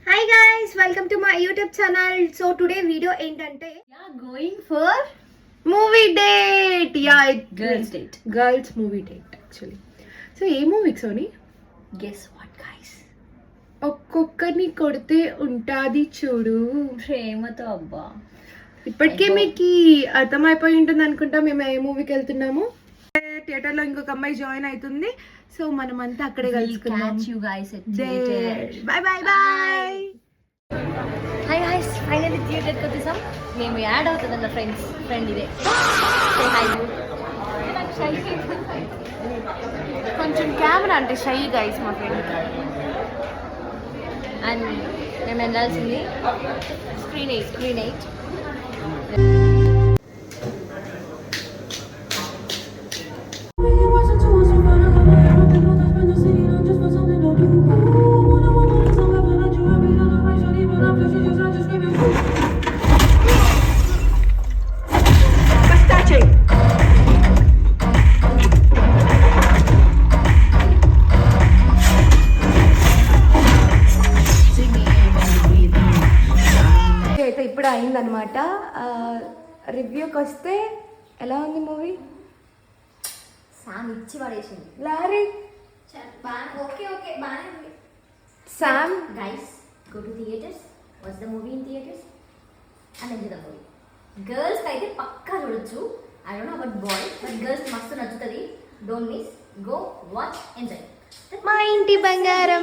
Hi guys, welcome to my YouTube channel. So today video ఏంటంటే going for movie date. Girls movie date actually. So ఏ మూవీకి Soni? Guess what guys? ఒక్కొక్కరిని కొడితే ఉంటాది చూడు ప్రేమతో అబ్బా. ఇప్పటికే మీకు అర్థమైపోయి ఉంటుంది అనుకుంటా మేము ఏ మూవీకి వెళ్తున్నాము. థియేటర్ లో ఇంకొక అమ్మాయి జాయిన్ అవుతుంది. సో మనమంతా అక్కడే కలుసుకుందాం. By by by. Hi guys, finally థియేటర్కి వచ్చేసాం. మేము యాడ్ అవుతుందన్న ఫ్రెండ్ ఇదే. కొంచెం కెమెరా అంటే షై గైస్ మా ఫ్రెండ్. అండ్ మేము వెళ్ళాల్సింది స్క్రీన్ 8. అయితే ఇప్పుడు అయిందనమాట. రివ్యూకి వస్తే ఎలా ఉంది మూవీ? సామ్ ఇచ్చి పడేసింది. లారీ ఓకే బాగానే ఉంది. So guys, go to theatres, watch the movie in theatres and enjoy the movie. Girls అయితే పక్కా చూడొచ్చు. I don't know about boys, but girls మస్తు నచ్చుతుంది. Don't miss, go watch, enjoy. Maa Inti బంగారం.